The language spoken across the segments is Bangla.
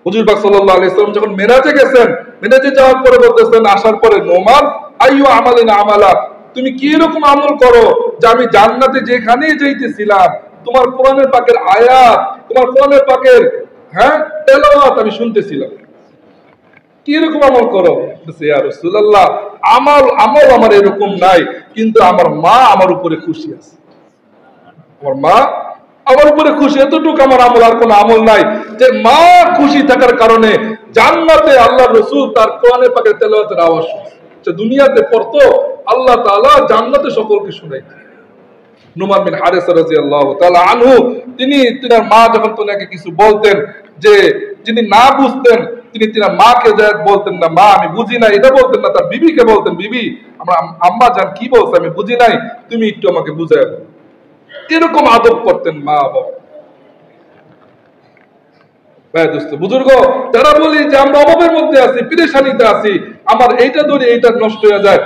হুজুর পাক সাল্লাল্লাহু আলাইহি ওয়াসাল্লাম যখন মেরাজে গেছেন, মেরাজে যাওয়ার পরে বলতেছেন, আসার পরে নোমান আইয়ু আমালিন আমালা, তুমি কি রকম আমল করো যে আমি জান্নাতে যেখানেই যাইতেছিলাম তোমার কোরআনের পাকের আয়াত, তোমার কোরআনের পাকের তেলাওয়াত আমি শুনতেছিলাম, কি রকম আমল করো? ইয়া রাসূলুল্লাহ, আমল আমার এরকম নাই, কিন্তু আমার মা আমার উপরে খুশি আছে, আমার মা আমার উপরে খুশি, এতটুকু আমার আমল, আর কোনো আমল নাই। যে মা খুশি থাকার কারণে জান্নাতে আল্লাহ রাসূল তার কোরআনের পাকের তেলাওয়াতের আওয়াজ শুনছে, দুনিয়াতে পড়তো, আল্লাহ তাআলা জান্নাতে সকলকে শুনাইতেন। নুমান বিন হারিসা রাদিয়াল্লাহু তাআলা আনহু, তিনার মা যখন তোনাকে কিছু বলতেন, যে যিনি না বুঝতেন তিনি তিনার মাকে যা বলতেন না, মা আমি বুঝি নাই, এটা বলতেন না, তার বিবিকে বলতেন, বিবি আমরা আম্মা জান কি বলছে আমি বুঝি নাই, তুমি একটু আমাকে বুঝায় দাও। এরকম আদব করতেন মা বাবা। বুজুর্গ, যারা বলি যে আমরা অভাবের মধ্যে আছি, পেরেশানিতে আছি, আমার এইটা ধরে এইটা নষ্ট হয়ে যায়,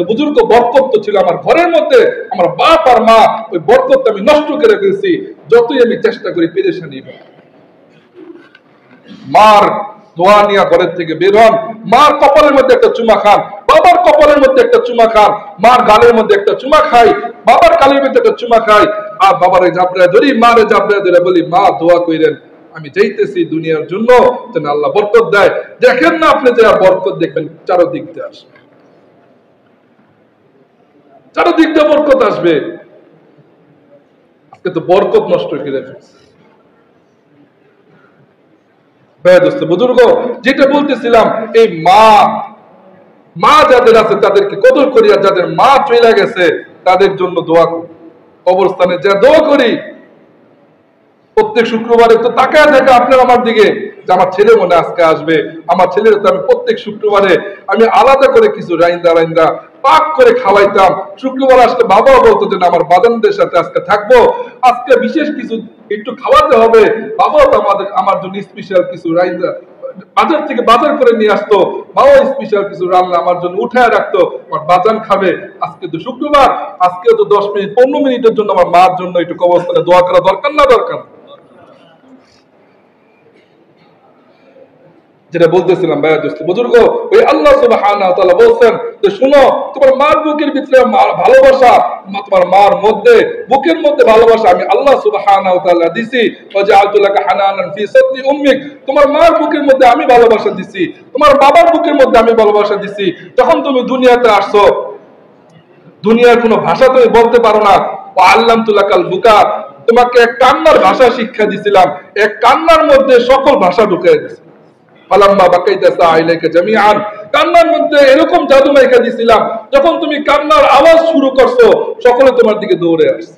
বুজুর্গ বরকত ছিল আমার ঘরের মধ্যে, আমার বাপ আর মা ওই বরকত আমি নষ্ট করে ফেলছি, যতই আমি চেষ্টা করি পেরেশানি। মার দোয়া নিয়ে ঘরের থেকে বের হন, মার কপালের মধ্যে একটা চুমা খান, বাবার কপালের মধ্যে একটা চুমা খান, মার গালের মধ্যে একটা চুমা খাই, বাবার গালের মধ্যে একটা চুমা খাই, আর বাবারে জাবরায় ধরি, মারে জাবরায় ধরে বলি, মা দোয়া কইরেন আমি চাইতেছি দুনিয়ার জন্য যেন আল্লাহ বরকত দেয়। দেখেন না আপনি যে বরকত দেখবেন চারদিক দিয়ে আসবে, চারদিক দিয়ে বরকত আসবে। আজকে তো বরকত নষ্ট করে ফেলছে। বুজুর্গ, যেটা বলতেছিলাম, এই মা যাদের আছে তাদেরকে কদর করি, আর যাদের মা চলে গেছে তাদের জন্য দোয়া করি, কবরস্থানে যা দোয়া করি। প্রত্যেক শুক্রবারে তো তাকায় থাকে আপনার আমার দিকে, যে আমার ছেলে মনে আজকে আসবে, আমার ছেলের তো আমি প্রত্যেক শুক্রবারে আমি আলাদা করে কিছু রাইন্দা পাক করে খাওয়াইতাম। শুক্রবার আসলে বাবাও বলতো যে আমার বাজানদের সাথে আজকে থাকবো, আজকে বিশেষ কিছু একটু খাওয়াতে হবে, বাবাও তো আমার জন্য স্পেশাল কিছু রাইন্দা বাজার থেকে বাজার করে নিয়ে আসতো, বাবা স্পেশাল কিছু রান্না আমার জন্য উঠায় রাখতো, আমার বাজান খাবে। আজকে তো শুক্রবার, আজকে তো 10 মিনিট 15 মিনিটের জন্য আমার মার জন্য একটু কবরস্থানে দোয়া করা দরকার না দরকার? যেটা বলতেছিলাম বুজুর্গ, ওই আল্লাহ সুবহানাহু ওয়া তাআলা বলছেন যে শুনো, তোমার মার বুকের ভিতরে ভালোবাসা, তোমার মার মধ্যে বুকের মধ্যে ভালোবাসা আমি আল্লাহ সুবহানাহু ওয়া তাআলা দিছি। ওয়াজআলতু লাকা হানানান ফি সাদরি উম্মিক, তোমার মার বুকের মধ্যে আমি ভালোবাসা দিছি, তোমার বাবার বুকের মধ্যে আমি ভালোবাসা দিছি। যখন তুমি দুনিয়াতে আসছো, দুনিয়ার কোনো ভাষা তুমি বলতে পারো না, ওয়া আল্লামতু লাকাল বুকা, তোমাকে এক কান্নার ভাষা শিক্ষা দিছিলাম, এক কান্নার মধ্যে সকল ভাষা ঢুকিয়ে দিছি। কান্নার মধ্যে এরকম জাদু মাইকা দিছিলাম, যখন তুমি কান্নার আওয়াজ শুরু করছো সকলে তোমার দিকে দৌড়ে আসছে।